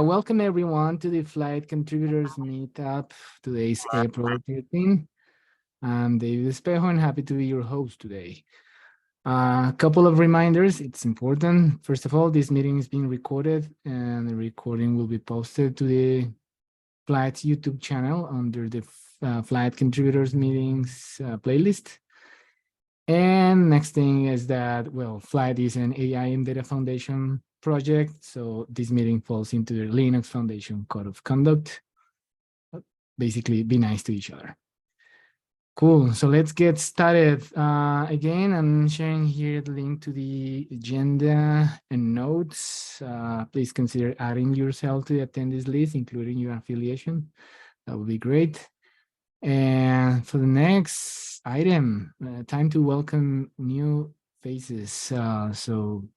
Welcome everyone to the Flyte Contributors Meetup. Today is April 13. I'm David Espejo and happy to be your host today. A couple of reminders, it's important. First of all, this meeting is being recorded and the recording will be posted to the Flyte's YouTube channel under the Flyte Contributors Meetings playlist. And next thing is that, well, Flyte is an AI and Data Foundation project. So this meeting falls into the Linux Foundation Code of Conduct. Basically, be nice to each other. Cool. So let's get started. Again, I'm sharing here the link to the agenda and notes. Please consider adding yourself to the attendees list, including your affiliation. That would be great. And for the next item, time to welcome new faces. So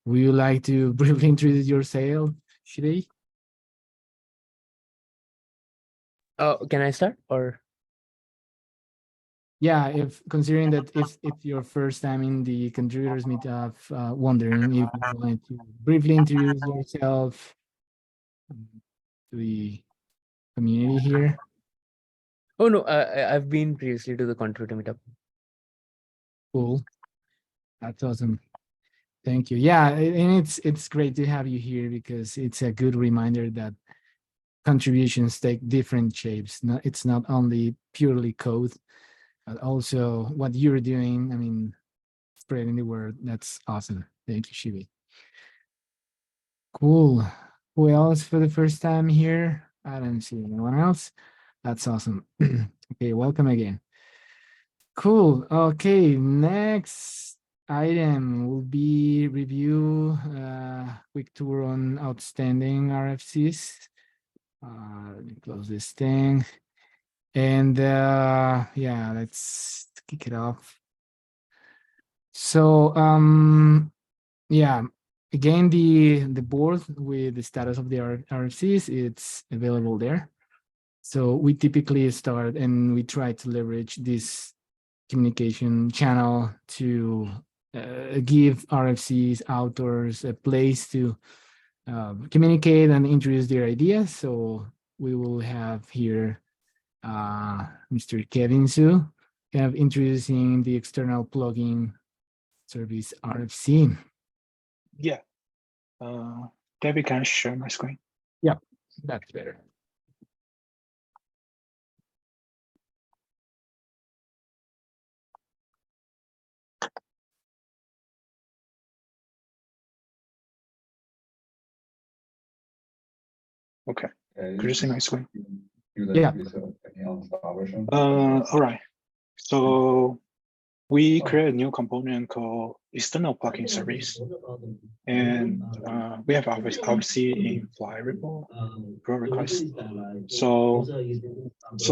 would you like to briefly introduce yourself, Shirei? Oh, can I start or? Yeah, if considering that if it's your first time in the contributors meetup, wondering if you wanted to briefly introduce yourself to the community here. Oh no, I've been previously to the contributor meetup. Cool. That's awesome. Thank you. Yeah, and it's great to have you here because it's a good reminder that contributions take different shapes. It's not only purely code, but also what you're doing. I mean, spreading the word. That's awesome. Thank you, Shivi. Cool. Who else for the first time here? I don't see anyone else. That's awesome. Okay, welcome again. Cool. Okay, next item will be review, quick tour on outstanding RFCs. Let me close this thing. And yeah, let's kick it off. So yeah, again, the board with the status of the RFCs, it's available there. So we typically start and we try to leverage this communication channel to give RFCs authors a place to communicate and introduce their ideas. So we will have here Mr. Kevin Su kind of introducing the external plugin service RFC. Yeah. David, can I share my screen? Yeah, that's better. Okay. Could you see my screen? Yeah. All right. So we create a new component called external plugin service. And we have RFC in Flyte repo, pull request. So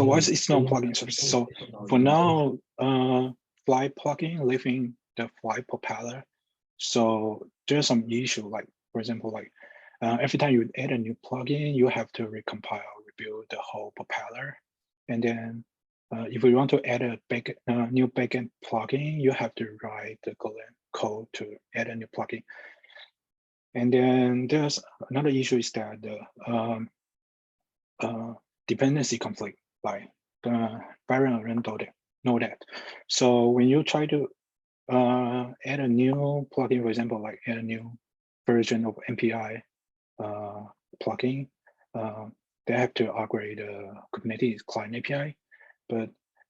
what's external plugin service? So for now, Flyte plugin living the Flyte propeller. So there's some issue, like for example, like every time you add a new plugin, you have to recompile, rebuild the whole propeller. And then if you want to add a new backend plugin, you have to write the code to add a new plugin. And then there's another issue is that the dependency conflict, like the variant know that. So when you try to add a new plugin, for example, like add a new version of MPI plugin, they have to upgrade the Kubernetes client API, but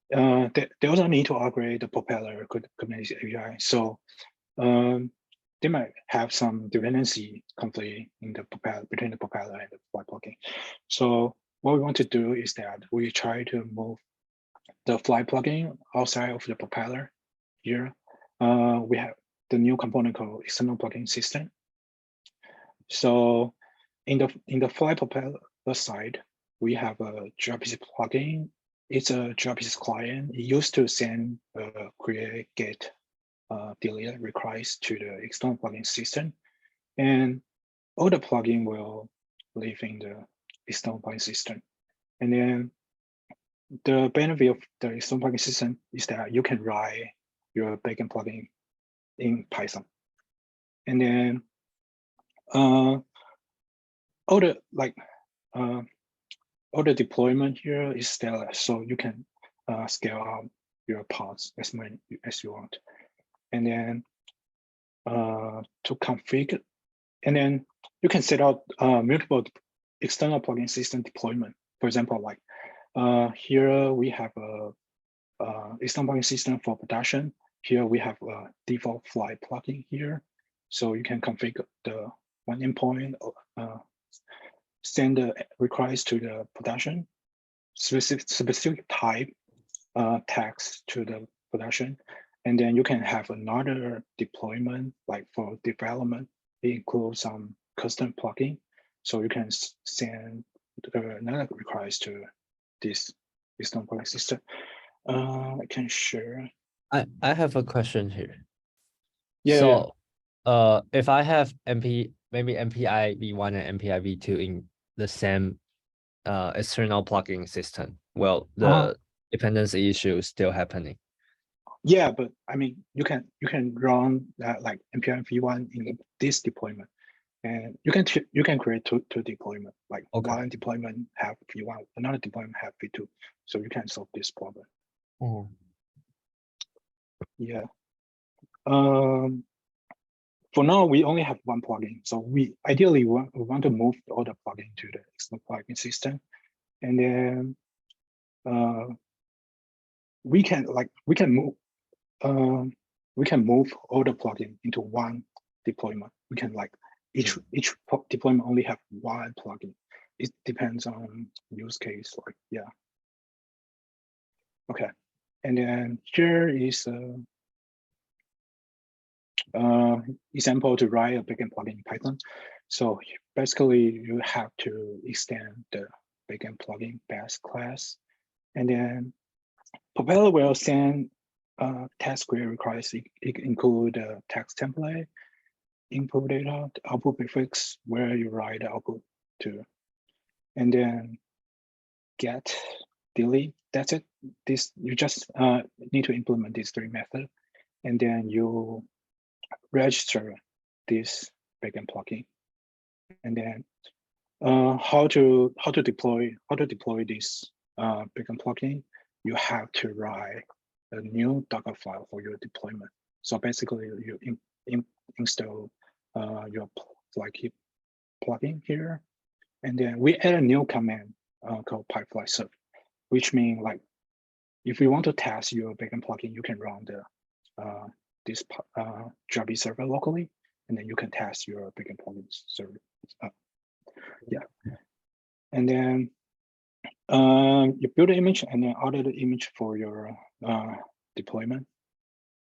they also need to upgrade the Propeller Kubernetes API. So they might have some dependency conflict in the between the Propeller and the Flyte plugin. So what we want to do is that we try to move the Flyte plugin outside of the Propeller. Here, we have the new component called external plugin system. So in the Flyte propeller side, we have a gRPC plugin. It's a gRPC client. It used to send create, get, delete requests to the external plugin system, and all the plugin will live in the external plugin system. And then the benefit of the external plugin system is that you can write your backend plugin in Python. And then all the all the deployment here is stateless, so you can scale out your pods as many as you want. And then to configure, and then you can set out multiple external plugin system deployment. For example, like here we have a external plugin system for production. Here we have a default Flyte plugin here. So you can configure the one endpoint, send the request to the production, specific type tags to the production. And then you can have another deployment, like for development, it includes some custom plugin. So you can send another request to this external plugin system. I can share. I have a question here. Yeah. So if I have maybe MPI v1 and MPI v2 in the same external plugin system, well, the dependency issue is still happening. Yeah, but I mean, you can run that like MPI v1 in this deployment, and you can create two deployment. Like one deployment have v1, another deployment have v2, so you can solve this problem. Oh. Yeah. For now, we only have one plugin, so we ideally want to move all the plugin to the external plugin system, and then we can move all the plugin into one deployment. We can like each deployment only have one plugin. It depends on use case. Like yeah. Okay, and then here is example to write a backend plugin in Python. So basically, you have to extend the backend plugin base class, and then Propeller will send task query requests. It include a text template, input data, the output prefix, where you write the output to, and then get, delete. That's it. This you just need to implement these three methods, and then you register this backend plugin, and then how to deploy this backend plugin. You have to write a new Docker file for your deployment. So basically, you install your Flyte plugin here, and then we add a new command called pipeline serve, which means like if you want to test your backend plugin, you can run the this Java server locally, and then you can test your backend plugin server. Yeah, and then you build an image and then order the image for your deployment,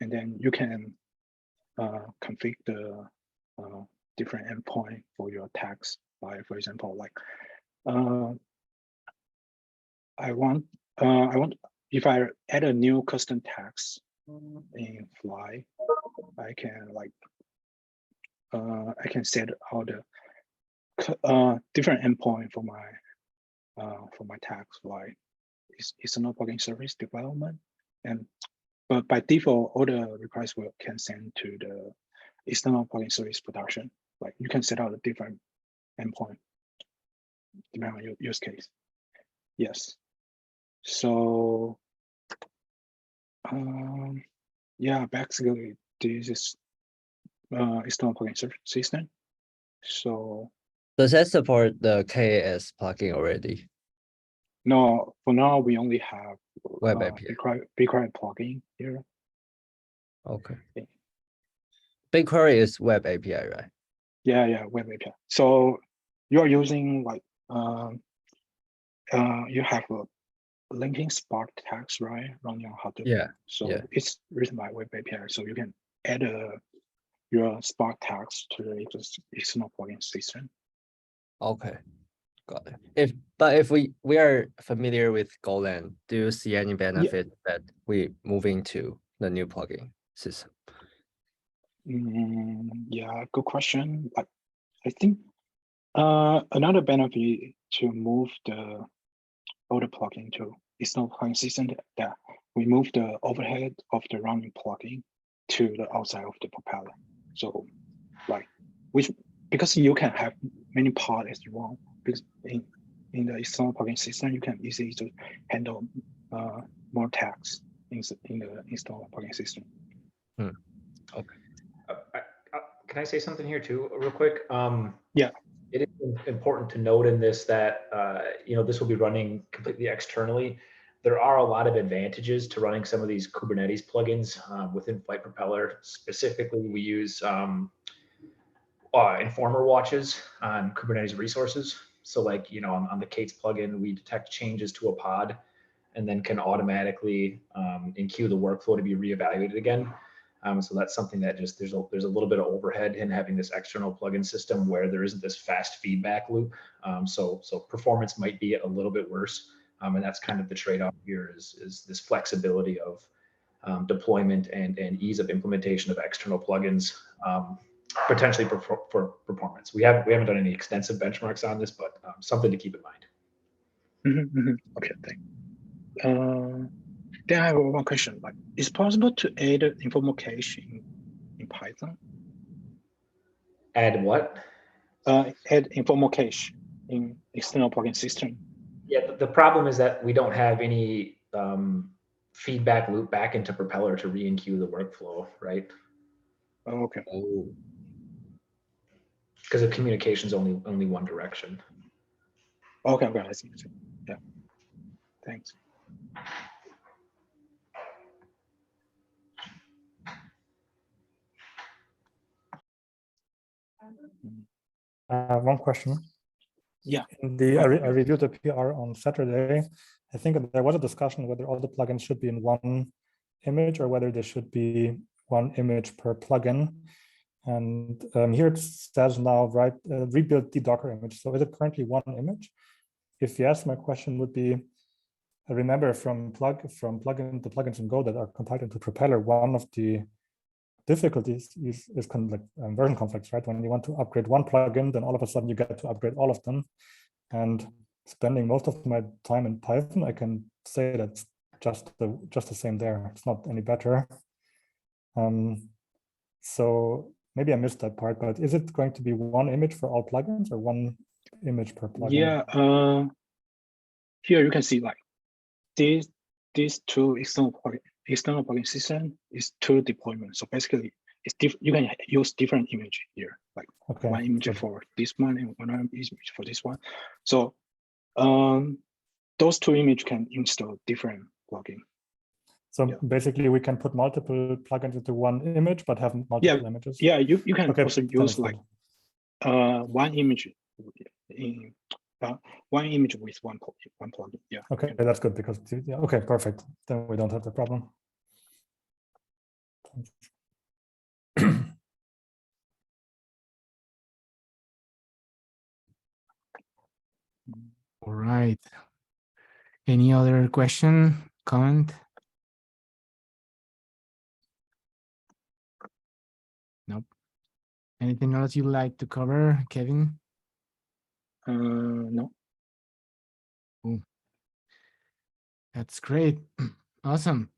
and then you can configure the different endpoint for your tags. By, for example, like I want if I add a new custom tags in Flyte, I can like I can set all the different endpoint for my tags, like it's no plugin service development, and but by default all the requests can send to the external plugin service production. Like you can set out a different endpoint depending on your use case. Yes. So yeah, basically this is external plugin service system. So does that support the KAS plugin already? No, for now we only have Web API. BigQuery plugin here. Okay. BigQuery is web API, right? Yeah, web API. So you are using like you have a linking Spark tags, right, running on Hadoop. Yeah. So yeah. it's written by web API. So you can add your Spark tags to the external plugin system. Okay. Got it. If we are familiar with Golang, do you see any benefit that we moving to the new plugin system? Yeah, good question. Like I think another benefit to move the older plugin to external plugin system that we move the overhead of the running plugin to the outside of the propeller. So like because you can have many parts as you want. Because in the external plugin system, you can easily to handle more tags in the external plugin system. Okay. Can I say something here too, real quick? Yeah. It is important to note in this that this will be running completely externally. There are a lot of advantages to running some of these Kubernetes plugins within Flyte Propeller. Specifically, we use Informer watches on Kubernetes resources. So like, on the K8s plugin, we detect changes to a pod and then can automatically enqueue the workflow to be reevaluated again. So that's something that just there's a little bit of overhead in having this external plugin system where there isn't this fast feedback loop. So performance might be a little bit worse. And that's kind of the trade-off here is this flexibility of deployment and ease of implementation of external plugins, potentially for performance. We haven't done any extensive benchmarks on this, but something to keep in mind. Okay, thanks. Then I have one question. Like, is it possible to add informal cache in Python? Add what? Add informal cache in external plugin system. Yeah, the problem is that we don't have any feedback loop back into Propeller to re-enqueue the workflow, right? Oh, okay. Oh. Because the communication is only one direction. Okay, I see. Yeah. Thanks. One question. Yeah. I reviewed the PR on Saturday. I think there was a discussion whether all the plugins should be in one image or whether there should be one image per plugin. And here it says now, right, rebuild the Docker image. So is it currently one image? If yes, my question would be, I remember from the plugins in Go that are compiled into Propeller, one of the difficulties is kind of like version conflicts, right? When you want to upgrade one plugin, then all of a sudden you get to upgrade all of them. And spending most of my time in Python, I can say that's just the same there. It's not any better. So maybe I missed that part, but is it going to be one image for all plugins or one image per plugin? Yeah. Here you can see like these two external plugin system is two deployments. So basically, it's you can use different image here, like one image for this one and one image for this one. So those two images can install different plugin. So basically, we can put multiple plugins into one image, but have multiple images. Yeah, you can also use like one image in one image with one plugin. Yeah. Okay, that's good because okay, perfect. Then we don't have the problem. All right. Any other question, comment? Nope. Anything else you'd like to cover, Kevin? No. Cool. That's great. Awesome.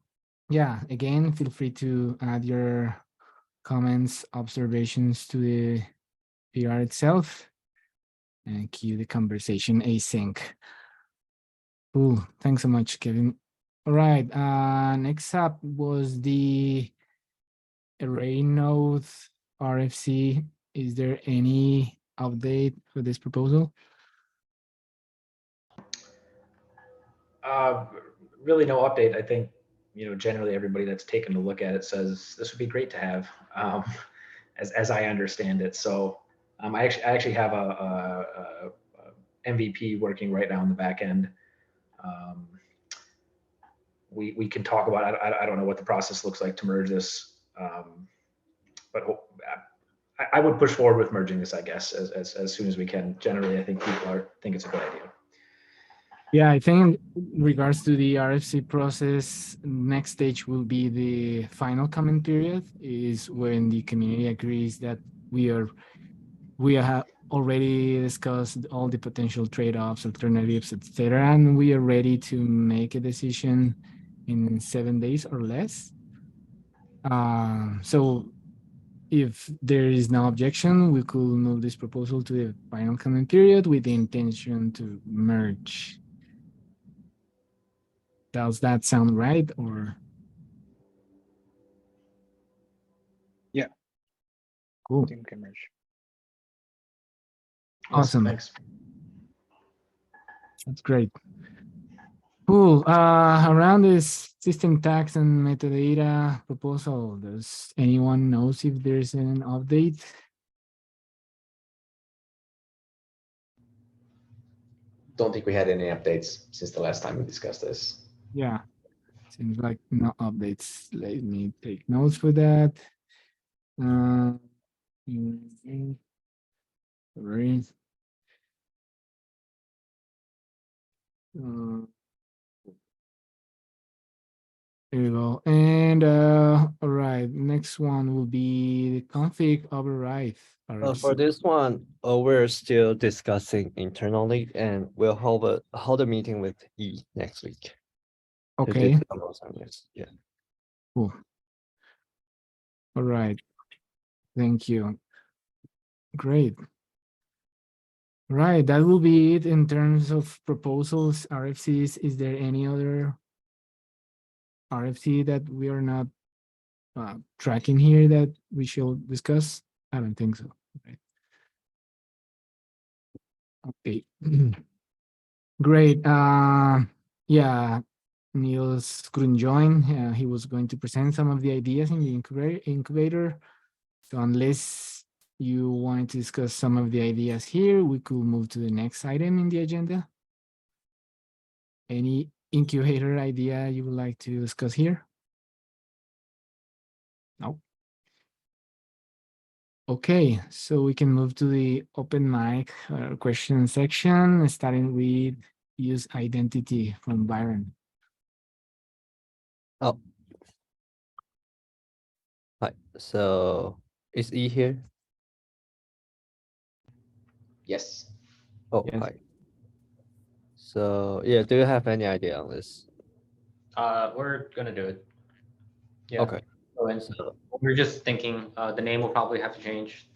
Yeah, again, feel free to add your comments, observations to the PR itself and keep the conversation async. Cool. Thanks so much, Kevin. All right. Next up was the array node RFC. Is there any update for this proposal? Really no update. I think, generally everybody that's taken a look at it says this would be great to have, as I understand it. So I actually have a MVP working right now in the back end. We can talk about it. I don't know what the process looks like to merge this, but I would push forward with merging this, I guess, as soon as we can. Generally, I think people think it's a good idea. Yeah, I think in regards to the RFC process, next stage will be the final comment period, is when the community agrees that we have already discussed all the potential trade-offs, alternatives, etc., and we are ready to make a decision in 7 days or less. So if there is no objection, we could move this proposal to the final comment period with the intention to merge. Does that sound right, or? Yeah. Cool. Team can merge. Yes, Awesome. Thanks. That's great. Cool. Around this system tags and metadata proposal, does anyone knows if there's an update? Don't think we had any updates since the last time we discussed this. Yeah, seems like no updates. Let me take notes for that. Sorry. There you go. And all right, next one will be the config override. For this one, we're still discussing internally, and we'll hold a meeting with E next week. to Okay, discuss on this. Yeah. cool. All right. Thank you. Great. Right, that will be it in terms of proposals, RFCs. Is there any other RFC that we are not tracking here that we should discuss? I don't think so. Okay. Great. Yeah, Niels couldn't join. He was going to present some of the ideas in the incubator. So unless you wanted to discuss some of the ideas here, we could move to the next item in the agenda. Any incubator idea you would like to discuss here? No. Okay, so we can move to the open mic question section, starting with use identity from Byron. Oh. Hi. So is E here? Yes. Oh, Yes. hi. So yeah, do you have any idea on this? We're gonna do it. Yeah. Okay. So, and so we're just thinking, the name will probably have to change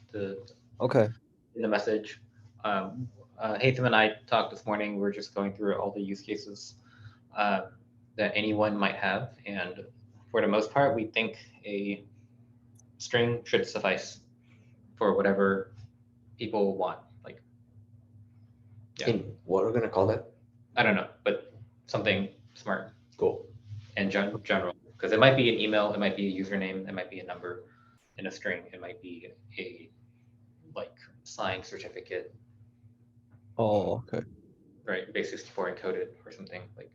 Okay. in the message. Hatham and I talked this morning. We're just going through all the use cases that anyone might have, and for the most part, we think a string should suffice for whatever people want. Like, yeah. In what we're gonna call that? I don't know, but something smart Cool. and general, because it might be an email, it might be a username, it might be a number in a string, it might be a like signed certificate, Oh, okay. right? Base64 encoded or something. Like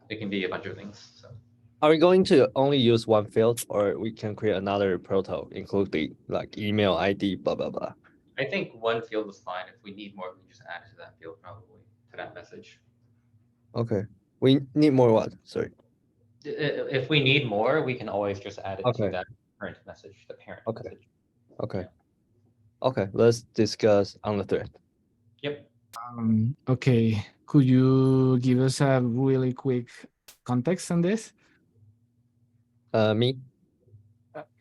it can be a bunch of things. So Are we going to only use one field, or we can create another proto, including like email ID, blah blah blah? I think one field is fine. If we need more, we can just add it to that field, probably to that message. Okay. We need more what? Sorry. If we need more, we can always just add it Okay. to that current message, the parent Okay. message. Okay. Okay. Let's discuss on the thread. Yep. Okay, could you give us a really quick context on this? Me?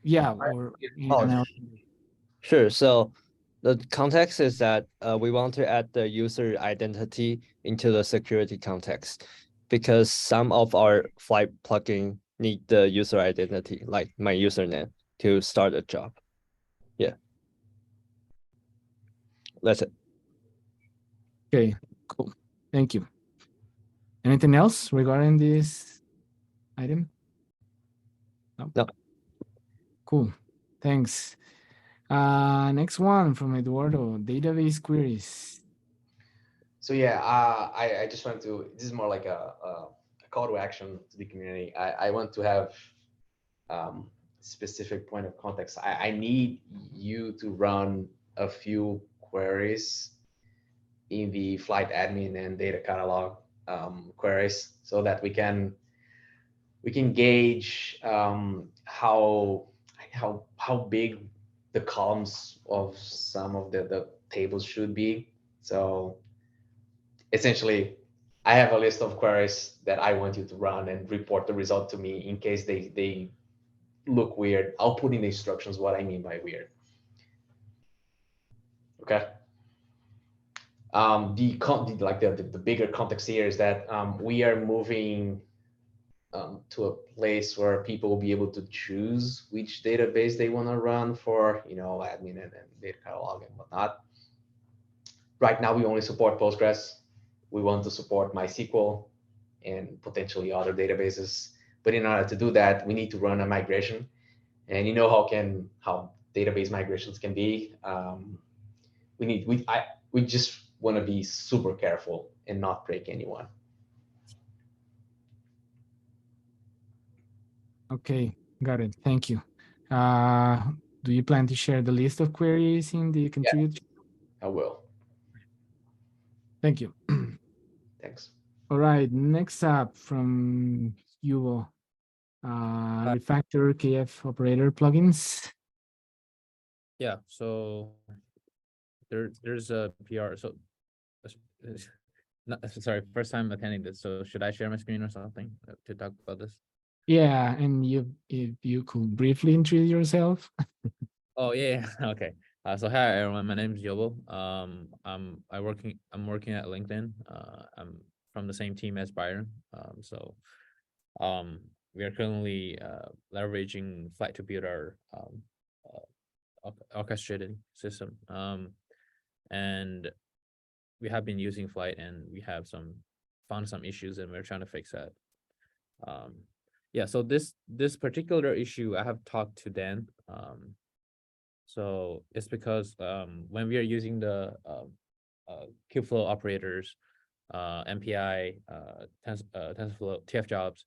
Yeah, or Oh, anyone else? Sure. So the context is that we want to add the user identity into the security context because some of our Flyte plugin need the user identity, like my username, to start a job. Yeah. That's it. Okay, cool. Thank you. Anything else regarding this item? No. Cool. Thanks. Next one from Eduardo, database queries. So yeah, I just want to. This is more like a call to action to the community. I want to have specific point of context. I need you to run a few queries in the Flyte admin and data catalog queries so that we can gauge how big the columns of some of the tables should be. So essentially, I have a list of queries that I want you to run and report the result to me in case they look weird. I'll put in the instructions what I mean by weird. Okay. The bigger context here is that we are moving to a place where people will be able to choose which database they want to run for, admin and data catalog and whatnot. Right now, we only support Postgres. We want to support MySQL and potentially other databases. But in order to do that, we need to run a migration. And you know how database migrations can be. We just want to be super careful and not break anyone. Okay, got it. Thank you. Do you plan to share the list of queries in the contribute? I will. Thank you. Thanks. All right, next up from Yuval, refactor KF operator plugins. Yeah, so there's a PR. So sorry, first time attending this. So should I share my screen or something to talk about this? Yeah, and if you could briefly introduce yourself. Oh yeah, okay. So hi everyone, my name is Yobo. I'm working at LinkedIn. I'm from the same team as Byron. We are currently leveraging Flyte to build our orchestrated system. And we have been using Flyte, and we have found some issues, and we're trying to fix that. Yeah, so this particular issue I have talked to Dan. So it's because when we are using the kubeflow operators, MPI, TensorFlow, TF jobs,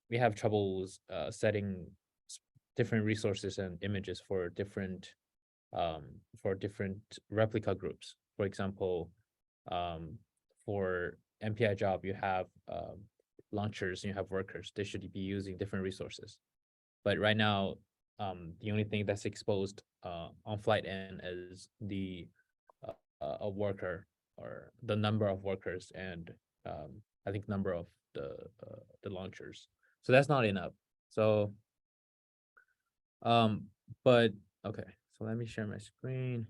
we have troubles setting different resources and images for different replica groups. For example, for MPI job, you have launchers and you have workers. They should be using different resources. But right now, the only thing that's exposed on Flyte end is the a worker, or the number of workers, and I think number of the launchers. So that's not enough. So but okay, so let me share my screen.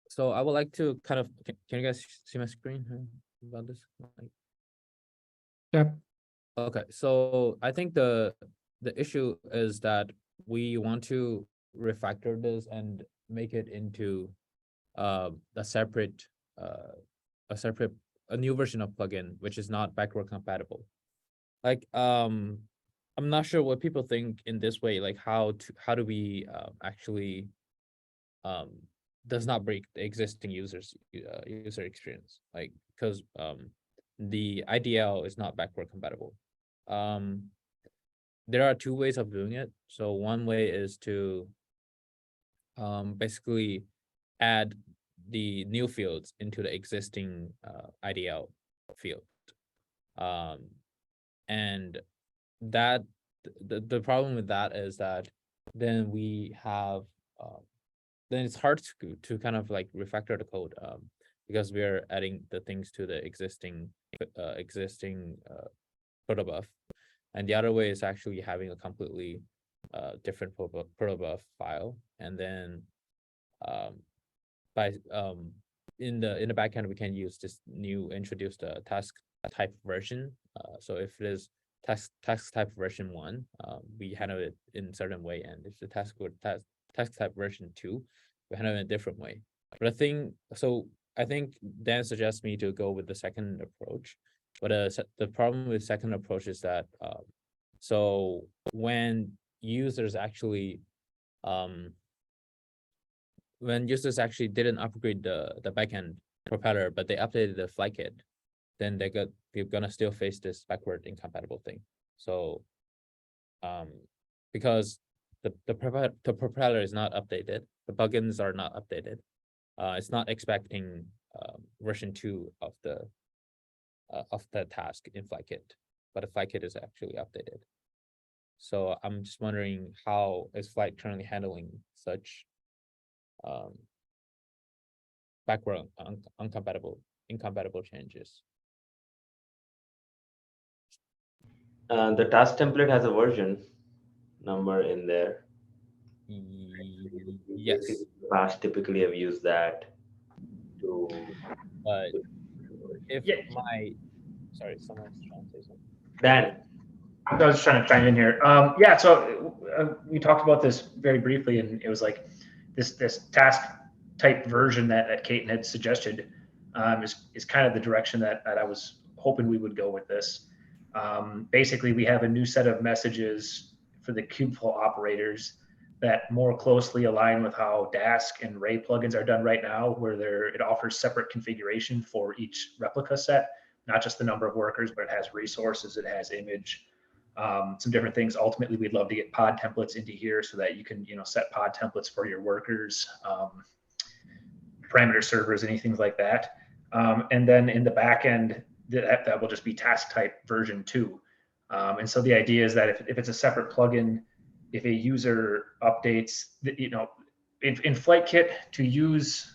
So I would like to kind of, can you guys see my screen about this? Yep. Okay, so I think the issue is that we want to refactor this and make it into a separate a new version of plugin, which is not backward compatible. Like I'm not sure what people think in this way, like how do we actually does not break the existing user experience, like because the IDL is not backward compatible. There are two ways of doing it. So one way is to basically add the new fields into the existing IDL field. And that the problem with that is that then we have then it's hard to kind of like refactor the code because we are adding the things to the existing protobuf. And the other way is actually having a completely different protobuf file, and then by in the backend we can use this new introduced task type version. So if it is task type version 1, we handle it in a certain way, and if the task type version 2, we handle it in a different way. But I think Dan suggests me to go with the second approach. But the problem with second approach is that so when users actually didn't upgrade the backend propeller, but they updated the Flyte, then we're gonna still face this backward incompatible thing. So because the propeller is not updated, the plugins are not updated. It's not expecting version 2 of the task in Flyte, but the Flyte is actually updated. So I'm just wondering, how is Flyte currently handling such background incompatible changes. The task template has a version number in there. Yes, Past typically have used that to. but if Yeah. sorry, someone's trying to say something. Dan, I was just trying to chime in here. Yeah, so we talked about this very briefly, and it was like this task type version that Kate had suggested is kind of the direction that I was hoping we would go with this. Basically, we have a new set of messages for the kubeflow operators that more closely align with how Dask and Ray plugins are done right now, where it offers separate configuration for each replica set, not just the number of workers, but it has resources, it has image, some different things. Ultimately, we'd love to get pod templates into here so that you can, set pod templates for your workers, parameter servers, anything like that. And then in the back end, that will just be task type version 2. And so the idea is that if it's a separate plugin, if a user updates, in Flyte to use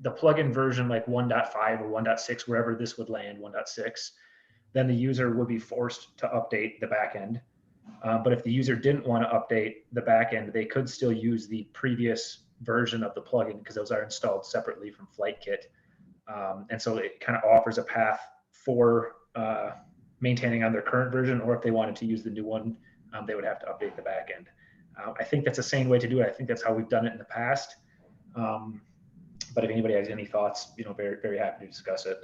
the plugin version like 1.5 or 1.6, wherever this would land, 1.6, then the user would be forced to update the backend. But if the user didn't want to update the backend, they could still use the previous version of the plugin because those are installed separately from Flyte. And so it kind of offers a path for maintaining on their current version, or if they wanted to use the new one, they would have to update the backend. I think that's a sane way to do it. I think that's how we've done it in the past. But if anybody has any thoughts, very, very happy to discuss it.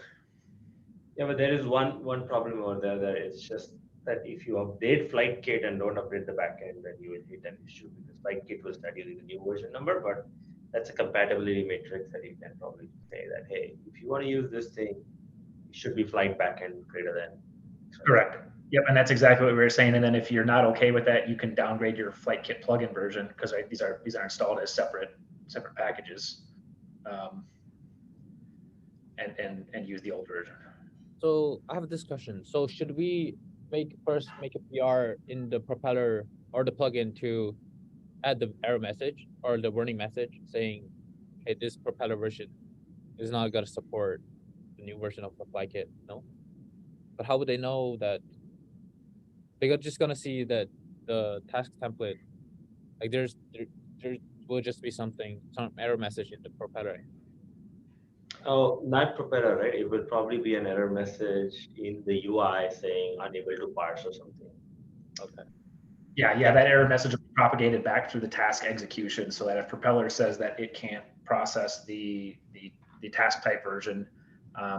yeah, but there is one problem over there, that it's just that if you update Flyte and don't update the backend, then you will hit an issue because Flyte will start using the new version number. But that's a compatibility matrix that you can probably say that, hey, if you want to use this thing, it should be Flyte backend greater than. Correct. Yep, and that's exactly what we were saying. And then if you're not okay with that, you can downgrade your Flyte plugin version because these are installed as separate packages, and use the old version. So I have this question. So should we first make a PR in the propeller or the plugin to add the error message or the warning message saying, hey, this propeller version is not going to support the new version of the Flyte? No. But how would they know that? They're just going to see that the task template, like there will just be some error message in the propeller. Oh, not propeller, right? It will probably be an error message in the UI saying unable to parse or something. Okay. Yeah, that error message will be propagated back through the task execution, so that if propeller says that it can't process the task type version,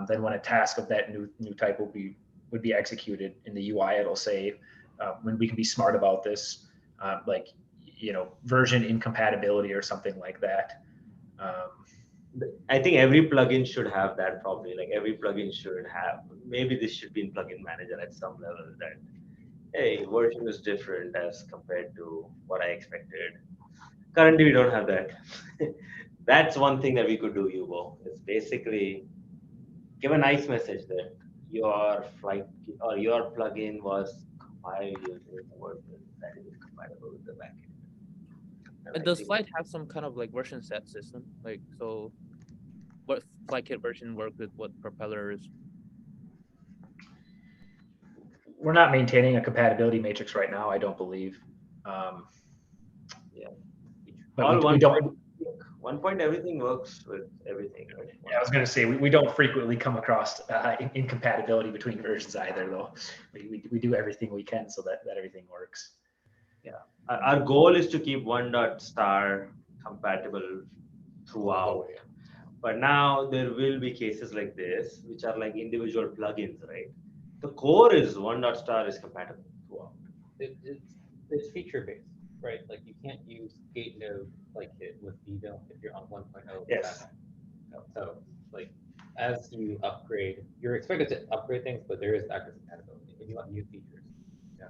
then when a task of that new type would be executed in the UI, it'll say, when we can be smart about this, version incompatibility or something like that. I think every plugin should have that probably. Like every plugin should have. Maybe this should be in plugin manager at some level that, hey, version is different as compared to what I expected. Currently, we don't have that. That's one thing that we could do, Yubo. It's basically give a nice message that your Flyte or your plugin was compiled using a version that is compatible with the backend. And does Flyte have some kind of like version set system? Like, so what Flyte version work with what propellers? We're not maintaining a compatibility matrix right now, I don't believe. Yeah. But we don't. 1 everything works with everything, right? Yeah, I was going to say we don't frequently come across incompatibility between versions either, though. We do everything we can so that everything works. Yeah, our goal is to keep 1.star compatible throughout. But now there will be cases like this, which are like individual plugins, right? The core is 1.star is compatible throughout. It's feature based, right? Like you can't use gate node like it with Vivo if you're on 1.0. Yes. So like as you upgrade, you're expected to upgrade things, but there is backwards compatibility. If you want new features, yeah.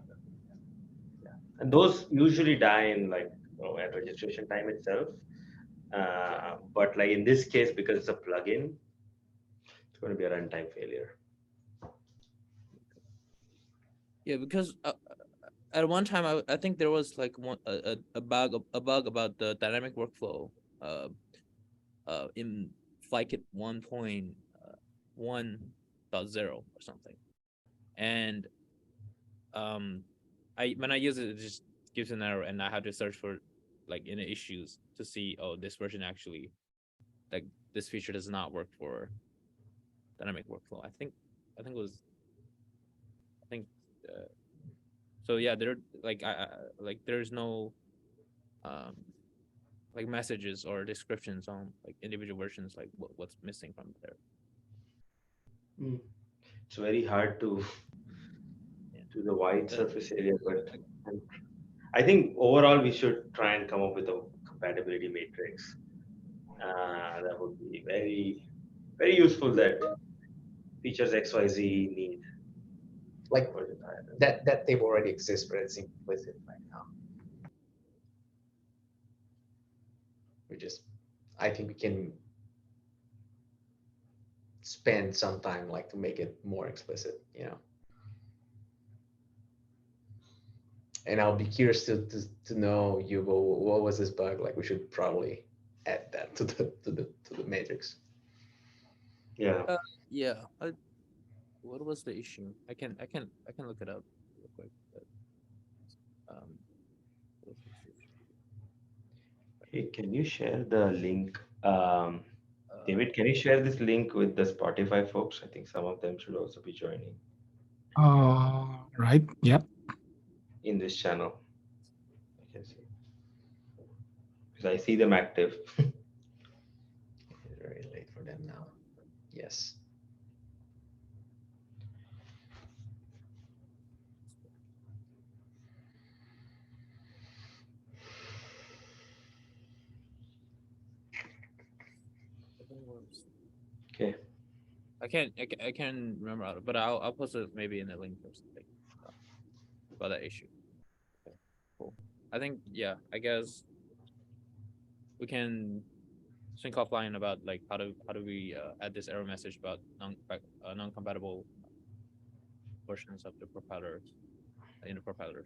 And those usually die in like at registration time itself. But like in this case, because it's a plugin, it's going to be a runtime failure. Yeah, because at one time I think there was like a bug about the dynamic workflow in Flyte 1.1.0 or something, and when I use it, it just gives an error, and I have to search for like in the issues to see, oh, this version actually, like this feature does not work for dynamic workflow. I think it was, so yeah, there like like there's no like messages or descriptions on like individual versions, like what's missing from there. It's very hard to do the wide surface area, but I think overall we should try and come up with a compatibility matrix. That would be very, very useful. That features XYZ need. Like that table already exists, but it's implicit right now. I think we can spend some time like to make it more explicit, And I'll be curious to know, Yuval, what was this bug? Like we should probably add that to the matrix. Yeah. Yeah. What was the issue? I can look it up real quick. But, Hey, can you share the link? David, can you share this link with the Spotify folks? I think some of them should also be joining Right. Yep. in this channel. I can see. Because I see them active. It's very late for them now. Yes. Okay. I can't remember, but I'll post it maybe in the link or something about that issue. Okay, cool. I think, yeah, I guess we can sync offline about like how do we add this error message about non-compatible versions of the propeller in the propeller.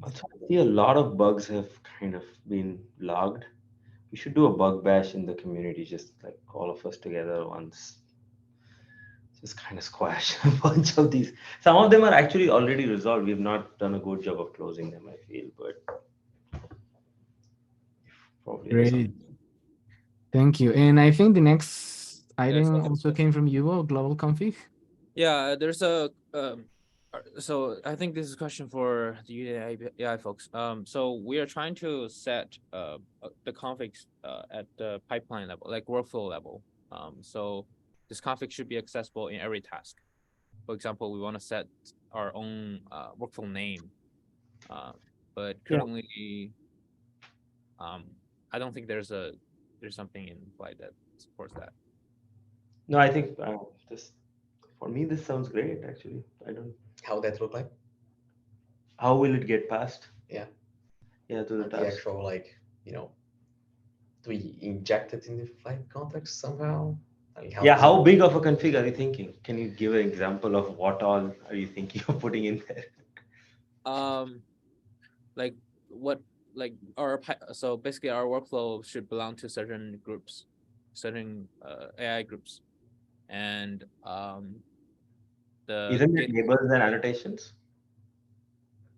Also, I see a lot of bugs have kind of been logged. We should do a bug bash in the community, just like all of us together once. Just kind of squash a bunch of these. Some of them are actually already resolved. We've not done a good job of closing them, I feel, but probably Great. Thank you. And I think the next item also came from Yuval, global config. Yeah, there's a so I think this is a question for the AI folks. So we are trying to set the configs at the pipeline level, like workflow level. So this config should be accessible in every task. For example, we want to set our own workflow name, but currently, I don't think there's something in Flyte that supports that. No, I think this for me this sounds great actually. I don't. How that look like? How will it get passed? Yeah. Yeah, to the task. actual do we inject it in the Flyte context somehow? How big of a config are you thinking? Can you give an example of what all are you thinking of putting in there? Like what, like so basically our workflow should belong to certain groups, certain AI groups, and Isn't it labels and annotations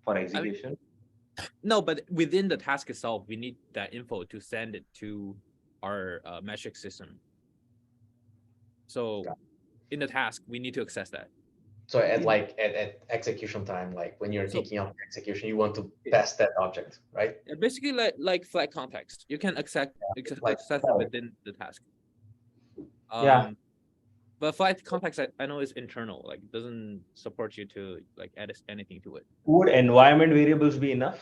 for execution? No, but within the task itself, we need that info to send it to our metric system. So in the task, we need to access that. So at execution time, like when you're kicking off execution, you want to pass that object, right? Basically, like Flyte context, you can access it within the task. But Flyte context, I know is internal, like it doesn't support you to like add anything to it. Would environment variables be enough?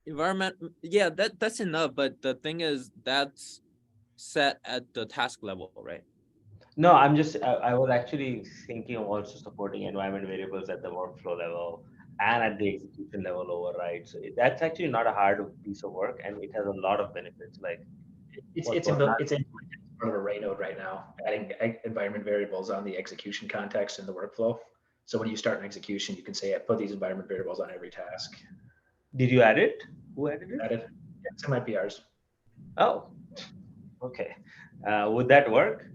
Environment, yeah, that's enough. But the thing is, that's set at the task level, right? No, I was actually thinking of also supporting environment variables at the workflow level and at the execution level override. So that's actually not a hard piece of work, and it has a lot of benefits. Like it's part of array node right now, adding environment variables on the execution context in the workflow. So when you start an execution, you can say, I put these environment variables on every task. Did you add it? Who added it? Some IPRs. Oh, okay. Would that work,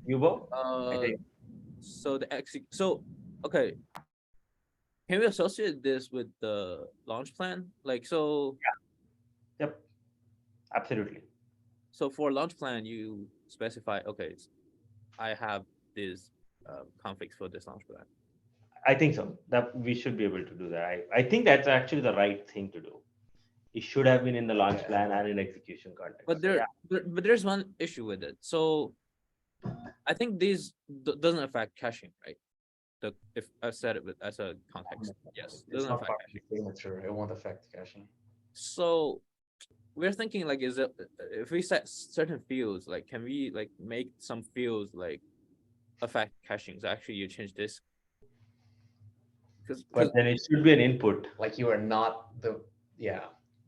Yubo? So okay. Can we associate this with the launch plan? Like, so Yep, absolutely. so for launch plan, you specify, okay, I have this configs for this launch plan. I think so. That we should be able to do that. I think that's actually the right thing to do. It should have been in the launch plan and in execution context. But So, but there's one issue with it. So I think these doesn't affect caching, right? If I said it as a context, yes, It's doesn't not affect part of caching. the signature. It won't affect caching. So we're thinking like, is it if we set certain fields, like can we like make some fields like affect caching? So actually, you change this because but then it should be an input Like you are not the, yeah,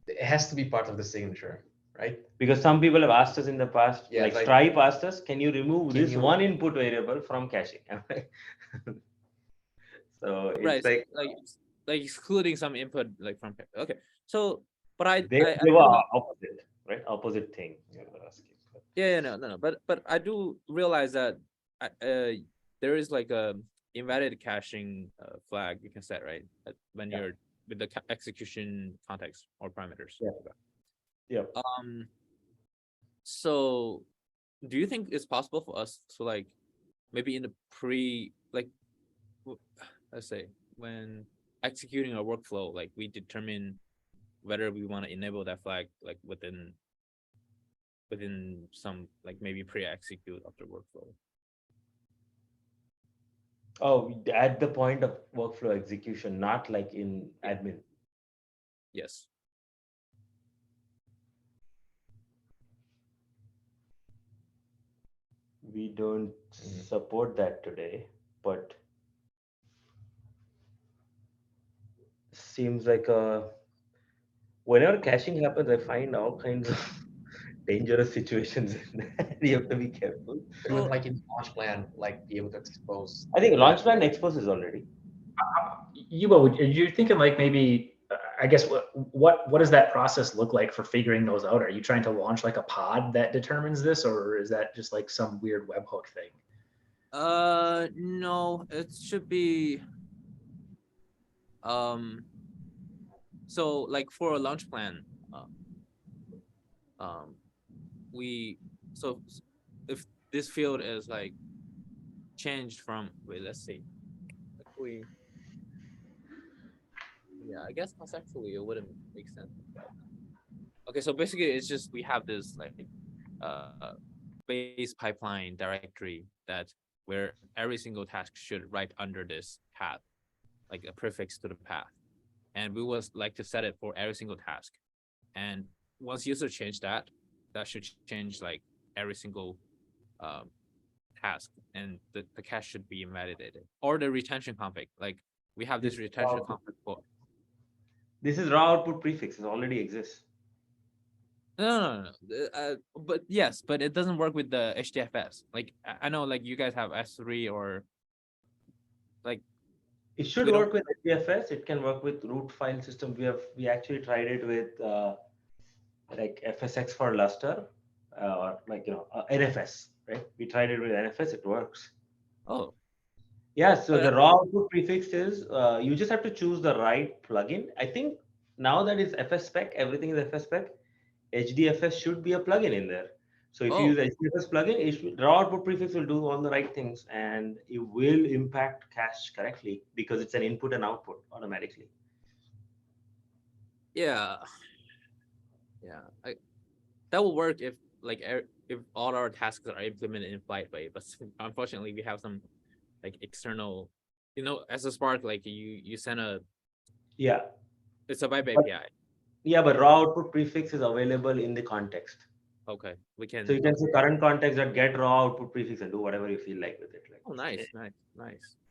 it has to be part of the signature, right? because some people have asked us in the past, Yeah, like it's like- Stripe asked us, can you remove Can this you- one input variable from caching? So it's right, like like excluding some input like from okay. So, but I they I were do opposite, right? Opposite thing. you're asking. yeah, no, but I do realize that there is like a invalid caching flag you can set, right? When you're with the execution context or parameters. Yeah. Yeah. So do you think it's possible for us to like maybe in the let's say when executing a workflow, like we determine whether we want to enable that flag like within some like maybe pre-execute of the workflow. Oh, at the point of workflow execution, not like in admin. Yes. We don't support that today, but seems like whenever caching happens, I find all kinds of dangerous situations in that. You have to be careful. But even like in launch plan, like be able to expose. I think launch plan exposes already. Yubo, are you thinking like maybe, I guess, what does that process look like for figuring those out? Are you trying to launch like a pod that determines this, or is that just like some weird webhook thing? No, it should be so like for a launch plan, so if this field is like changed from let's see, yeah, I guess conceptually it wouldn't make sense. Okay, so basically it's just we have this like base pipeline directory that where every single task should write under this path, like a prefix to the path, and we would like to set it for every single task. And once user change that should change like every single task, and the cache should be invalidated, or the retention config. Like we have this retention config for. This is raw output prefix. It already exists. No. But yes, but it doesn't work with the HDFS. Like I know, like you guys have S3 or like. It should work with HDFS. It can work with root file system. We actually tried it with like FSX for Luster, or like NFS, right? We tried it with NFS. It works. Oh. Yeah. So the raw output prefix is you just have to choose the right plugin. I think now that it's FS spec, everything is FS spec. HDFS should be a plugin in there. So if you use HDFS plugin, raw output prefix will do all the right things, and it will impact cache correctly because it's an input and output automatically. Yeah. That will work if like if all our tasks are implemented in Flyte way, but unfortunately we have some like external, as a Spark, like you send it's a web API. Yeah, but raw output prefix is available in the context. Okay, we can. So you can say current context that get raw output prefix and do whatever you feel like with it. Like, oh, nice.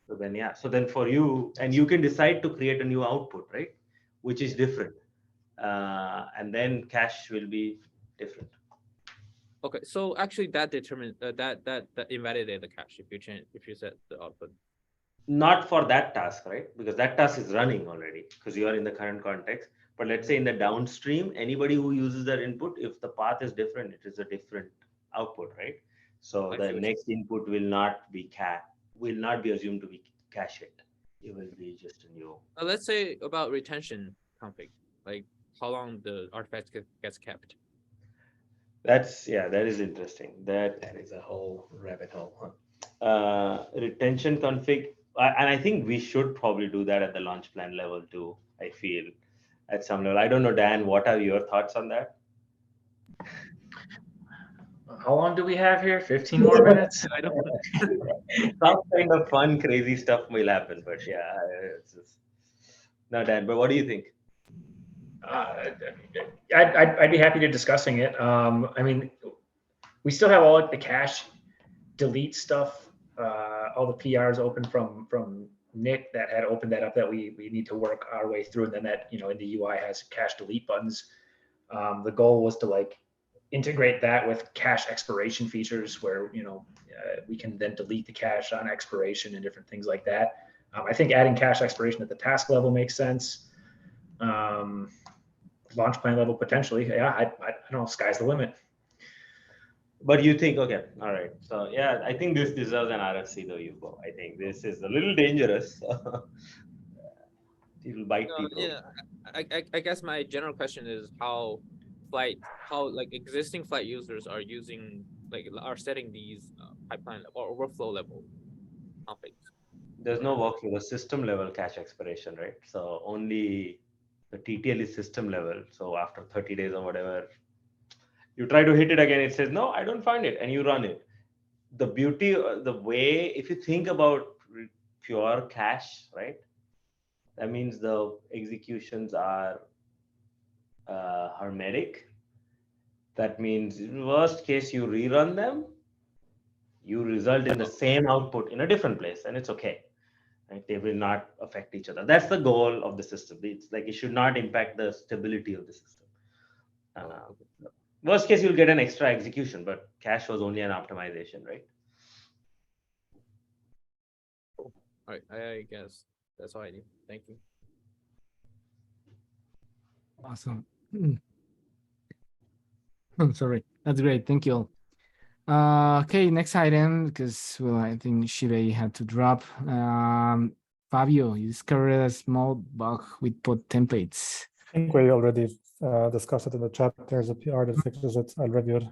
So then, so then for you, and you can decide to create a new output, right? Which is different. And then cache will be different. Okay, so actually that determines that invalidates the cache if you set the output. Not for that task, right? Because that task is running already because you are in the current context. But let's say in the downstream, anybody who uses that input, if the path is different, it is a different output, right? So I the see what next input will not be assumed to be cached. It will be just a new. Let's say about retention config, like how long the artifact gets kept. That is interesting. That is a whole rabbit hole. Retention config, and I think we should probably do that at the launch plan level too. I feel at some level. I don't know, Dan. What are your thoughts on that? How long do we have here? 15 more minutes? I don't. Some kind of fun, crazy stuff will happen, but yeah, it's just... No, Dan. But what do you think? I'd be happy to discussing it. I mean, we still have all the cache delete stuff, all the PRs open from Nick that had opened that up that we need to work our way through. And then that, in the UI has cache delete buttons. The goal was to like integrate that with cache expiration features where, we can then delete the cache on expiration and different things like that. I think adding cache expiration at the task level makes sense. Launch plan level potentially. Yeah, I don't know, sky's the limit. But you think, okay, all right. So yeah, I think this deserves an RFC though, Yuko. I think this is a little dangerous. It'll bite people. Yeah, I guess my general question is how like existing Flyte users are using, are setting these pipeline or workflow level configs. There's no workflow, the system level cache expiration, right? So only the TTL is system level. So after 30 days or whatever, you try to hit it again, it says, no, I don't find it, and you run it. The beauty, the way, if you think about pure cache, right? That means the executions are hermetic. That means in worst case, you rerun them, you result in the same output in a different place, and it's okay. Right? They will not affect each other. That's the goal of the system. It's like it should not impact the stability of the system. Worst case, you'll get an extra execution, but cache was only an optimization, right? All right, I guess that's all I need. Thank you. Awesome. Sorry, that's great. Thank you. Okay, next item, because well, I think Shirei had to drop. Fabio, you discovered a small bug with pod templates. I think we already discussed it in the chat. There's a PR that fixes it. I'll review it.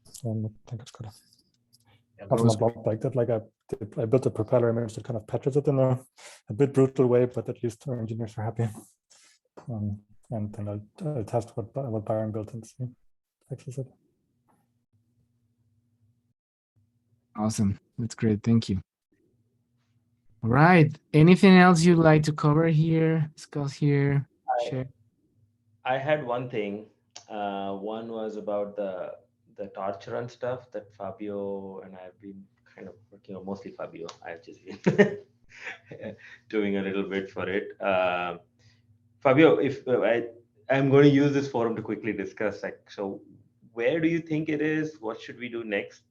I think it's good. Also not blocked like that. Like I built a propeller image that kind of patches it in a bit brutal way, but at least our engineers are happy. And then I'll test what Byron built and see fixes it. Awesome. That's great. Thank you. All right. Anything else you'd like to cover here, discuss here, share? I had one thing. One was about the torch run stuff that Fabio and I have been kind of working on, mostly Fabio. I've just been doing a little bit for it. Fabio, if I'm going to use this forum to quickly discuss, so where do you think it is? What should we do next?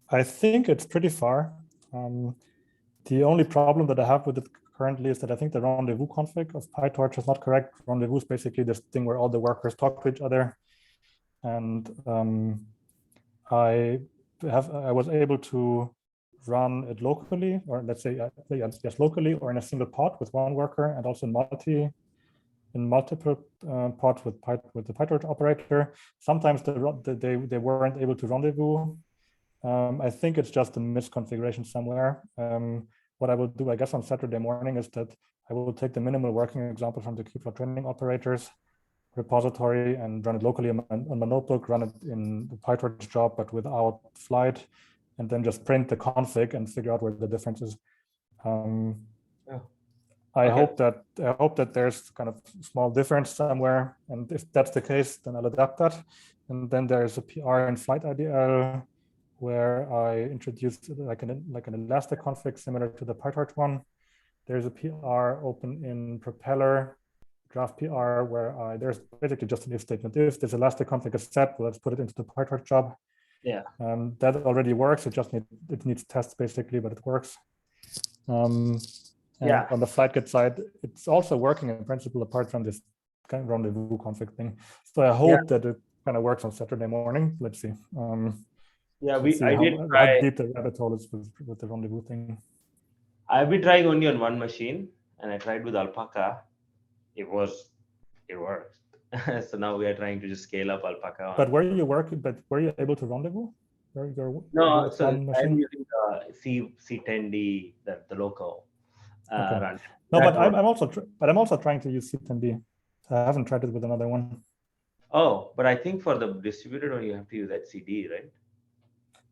I think it's pretty far. The only problem that I have with it currently is that I think the rendezvous config of PyTorch is not correct. Rendezvous is basically this thing where all the workers talk to each other. And I was able to run it locally, or let's say yes, locally, or in a single pod with one worker, and also in multiple pods with the PyTorch operator. Sometimes they weren't able to rendezvous. I think it's just a misconfiguration somewhere. What I will do, I guess, on Saturday morning is that I will take the minimal working example from the Keyflow training operators repository and run it locally on my notebook, run it in the PyTorch job, but without Flyte, and then just print the config and figure out where the difference is. I hope that there's kind of small difference somewhere, and if that's the case, then I'll adapt that. And then there's a PR in Flyte IDL where I introduced like an elastic config similar to the PyTorch one. There's a PR open in Propeller draft PR where there's basically just an if statement. If this elastic config is set, let's put it into the PyTorch job. Yeah. That already works. It needs tests basically, but it works. And Yeah. on the Flyte side, it's also working in principle apart from this kind of rendezvous config thing. So I hope that it kind of works on Saturday morning. Let's see. Yeah, let's see I how, did how try. deep the rabbit hole is with the rendezvous thing. I've been trying only on one machine, and I tried with Alpaca. It worked. So now we are trying to just scale up Alpaca. But were you working? But were you able to rendezvous? No, with so one I'm machine? using the C10D, the local Okay. run. No, That but I'm also trying to use C10D. I haven't tried it with another one. Oh, but I think for the distributed one, you have to use etcd, right?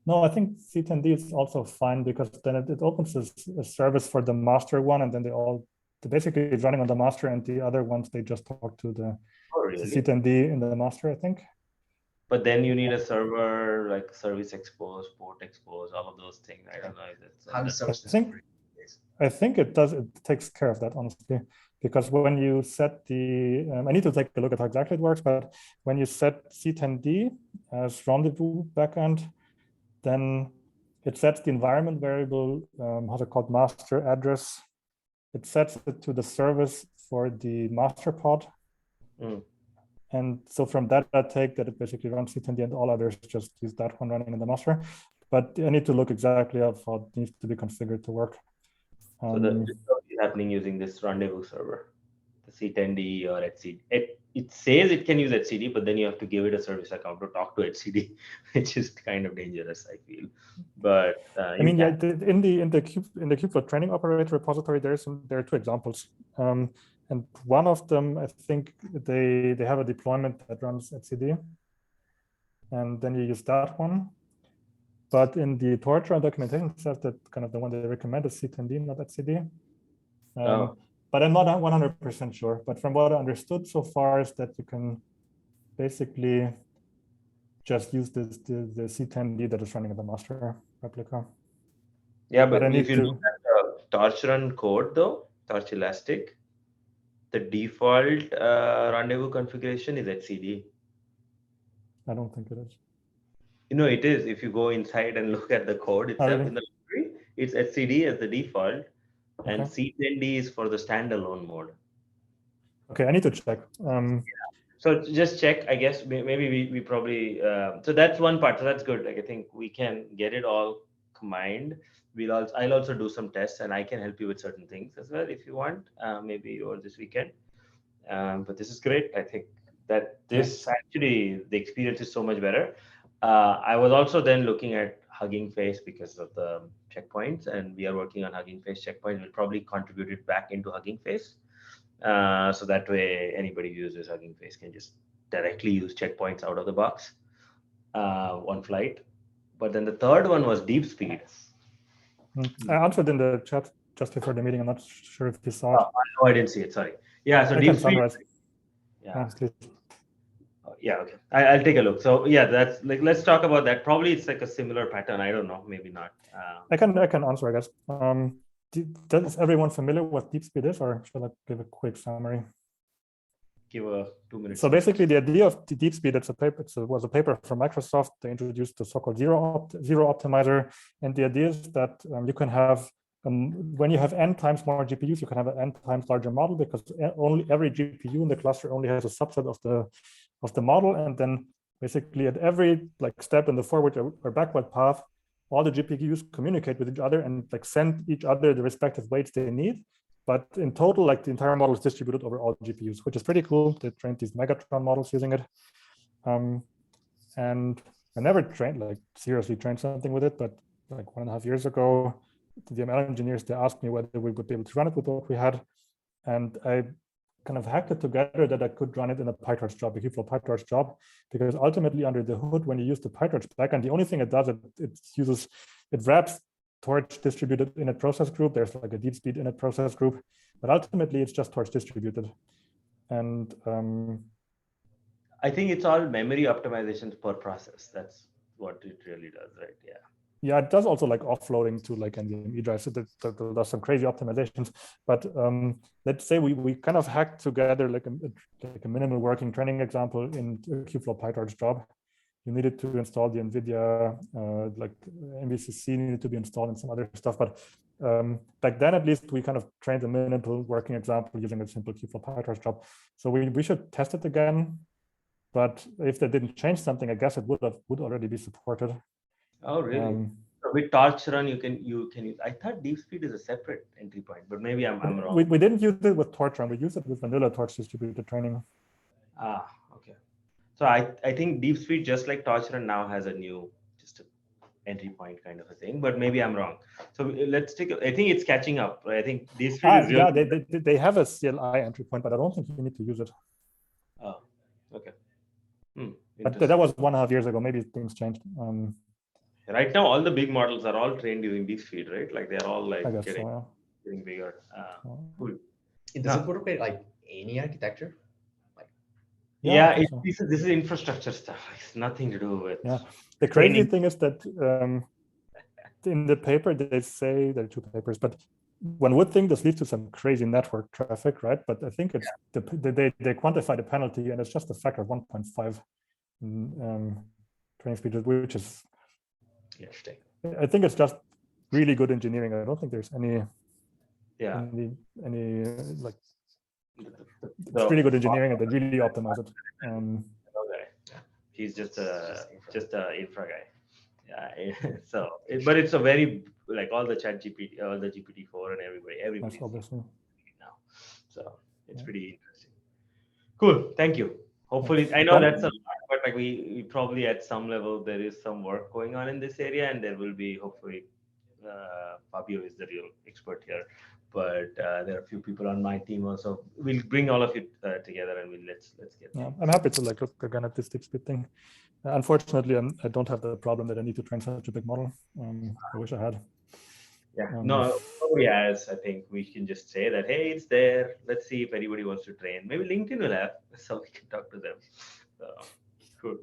No, I think C10D is also fine because then it opens a service for the master one, and then basically it's running on the master, and the other ones they just talk to the Oh, really? C10D in the master, I think. But then you need a server, like service expose, port expose, all of those things. I don't know if that's. How does I think it does. It takes care of that, honestly, because when you set the, I need to take a look at how exactly it works, but when you set C10D as rendezvous backend, then it sets the environment variable, how's it called, master address. It sets it to the service for the master pod. And so from that, I take that it basically runs C10D and all others just use that one running in the master. But I need to look exactly at how it needs to be configured to work. So the is happening using this rendezvous server, the C10D or etcd. It says it can use etcd, but then you have to give it a service account to talk to etcd, which is kind of dangerous, I feel. But I mean, yeah, in the kubeflow training operator repository, there are two examples, and one of them, I think they have a deployment that runs etcd, and then you use that one. But in the torture documentation says that kind of the one they recommend is C10D, not etcd. But I'm not 100% sure. But from what I understood so far is that you can basically just use the C10D that is running in the master replica. Yeah, but if you look at the torch run code though, torch elastic, the default rendezvous configuration is etcd. I don't think it is. No, it is. If you go inside and look at the code itself really? in the library, it's etcd as the default, and C10D is for the standalone mode. Okay, I need to check. So just check. I guess maybe we probably. So that's one part. So that's good. Like I think we can get it all combined. I'll also do some tests, and I can help you with certain things as well if you want. Maybe over this weekend. But this is great. I think that this actually the experience is so much better. I was also then looking at Hugging Face because of the checkpoints, and we are working on Hugging Face checkpoints. We'll probably contribute it back into Hugging Face. So that way anybody who uses Hugging Face can just directly use checkpoints out of the box on Flyte. But then the third one was deep speed. I answered in the chat just before the meeting. I'm not sure if you saw it. Oh, I didn't see it. Sorry. Yeah, so deep speed. Yeah. Yeah, okay. I'll take a look. So yeah, that's like, let's talk about that. Probably it's like a similar pattern. I don't know, maybe not. I can answer, I guess. Is everyone familiar with deep speed is, or should I give a quick summary? Give a 2 minutes. So basically, the idea of the deep speed, was a paper from Microsoft. They introduced the so-called zero optimizer, and the idea is that you can have when you have n times more GPUs, you can have an n times larger model because only every GPU in the cluster only has a subset of the model, and then basically at every step in the forward or backward path, all the GPUs communicate with each other and send each other the respective weights they need. But in total, the entire model is distributed over all GPUs, which is pretty cool. They trained these Megatron models using it. And I never seriously trained something with it, but 1.5 years ago, the ML engineers, they asked me whether we would be able to run it with what we had. And I kind of hacked it together that I could run it in a PyTorch job, a kubeflow PyTorch job, because ultimately under the hood, when you use the PyTorch backend, the only thing it does, it wraps Torch distributed init process group. There's a deep speed init process group, but ultimately it's just Torch distributed. And I think it's all memory optimizations per process. That's what it really does, right? Yeah. Yeah, it does also offloading to NVMe drive. So that does some crazy optimizations. But let's say we kind of hacked together a minimal working training example in kubeflow PyTorch job. You needed to install the NVIDIA, MVCC needed to be installed and some other stuff. But back then, at least, we kind of trained a minimal working example using a simple key for PyTorch job. So we should test it again. But if they didn't change something, I guess it would already be supported. Oh, really? So with Torch Run, you can use. I thought deep speed is a separate entry point, but maybe I'm wrong. We didn't use it with Torch Run. We used it with vanilla Torch distributed training. Ah, okay. So I think deep speed, just like Torch Run, now has a new just a entry point kind of a thing, but maybe I'm wrong. So let's take. I think it's catching up. I think deep speed is really. Yeah, they have a CLI entry point, but I don't think you need to use it. Oh, okay. But that was 1.5 years ago. Maybe things changed. Right now, all the big models are all trained using deep speed, right? Like they're all like getting bigger. Cool. Does it work with like any architecture? Yeah, this is infrastructure stuff. It's nothing to do with. Yeah, the crazy thing is that in the paper they say there are 2 papers, but one would think this leads to some crazy network traffic, right? But I think it's they quantify the penalty, and it's just a factor of 1.5 training speed, which is interesting. I think it's just really good engineering. I don't think there's any like it's really good engineering, and they really optimize it. Okay, he's just a infra guy. Yeah, so but it's a very like all the GPT, all the GPT-4 and everybody now. So it's pretty interesting. Cool, thank you. Hopefully, I know that's a lot, but like we probably at some level there is some work going on in this area, and there will be hopefully. Fabio is the real expert here, but there are a few people on my team also. We'll bring all of you together, and let's get. Yeah, I'm happy to look again at this deep speed thing. Unfortunately, I don't have the problem that I need to train such a big model. I wish I had. Yeah, no, nobody has. I think we can just say that, hey, it's there. Let's see if anybody wants to train. Maybe LinkedIn will have, so we can talk to them. So, cool.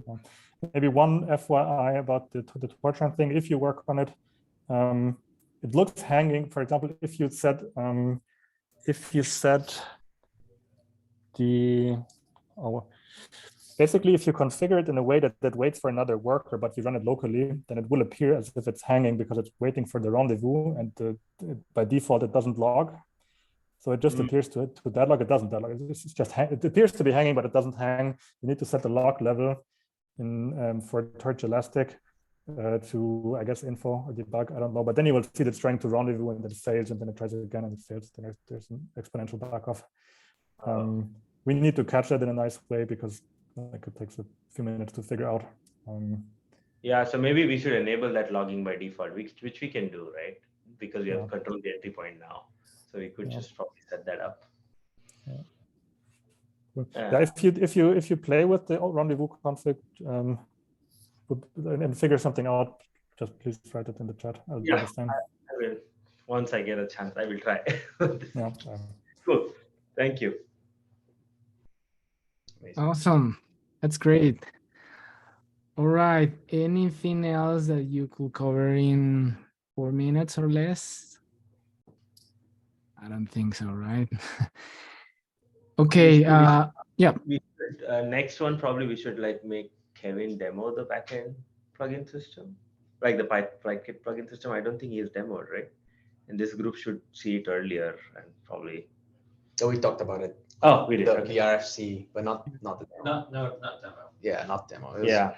Maybe one FYI about the Torch Run thing. If you work on it, it looks hanging. For example, if you set basically, if you configure it in a way that waits for another worker, but you run it locally, then it will appear as if it's hanging because it's waiting for the rendezvous, and by default it doesn't log. So it just appears to deadlock. It doesn't deadlock. It's just it appears to be hanging, but it doesn't hang. You need to set the lock level in for Torch Elastic to, I guess, info or debug. I don't know, but then you will see that it's trying to rendezvous and then it fails, and then it tries it again and it fails. Then there's an exponential back off. We need to catch that in a nice way because like it takes a few minutes to figure out. Yeah, so maybe we should enable that logging by default, which we can do, right? Because we have controlled the entry point now, so we could just probably set that up. If you play with the rendezvous config and figure something out, just please write it in the chat. I'll do the same. I will. Once I get a chance, I will try. Yeah. Cool. Thank you. Amazing. Awesome. That's great. All right. Anything else that you could cover in 4 minutes or less? I don't think so, right? Okay. Yeah. We should, next one, probably we should like make Kevin demo the backend plugin system, like the Flyte plugin system. I don't think he has demoed, right? And this group should see it earlier and probably. So we talked about it. Oh, we did. The RFC, but not the demo. Not demo. Yeah, not demo. Yeah.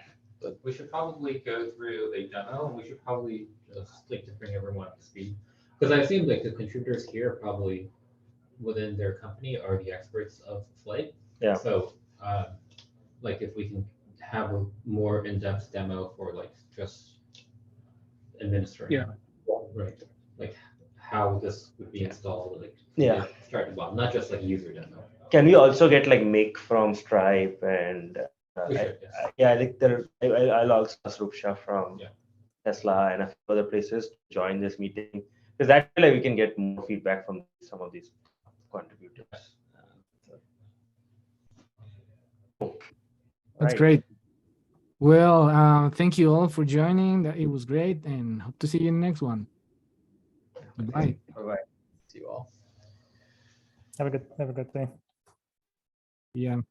We should probably go through a demo, and we should probably just like to bring everyone up to speed, because I assume like the contributors here probably within their company are the experts of Flyte. Yeah. So like if we can have a more in-depth demo for like just administering. Yeah. Right. Like how this would be installed, like start to bottom, not just like user demo. Can we also get like Mick from Stripe and I think I'll also ask Ruksha from Tesla and a few other places to join this meeting, because that way we can get more feedback from some of these contributors. That's great. Well, thank you all for joining. It was great, and hope to see you in the next one. Bye. Bye. See you all. Have a good day. Yeah.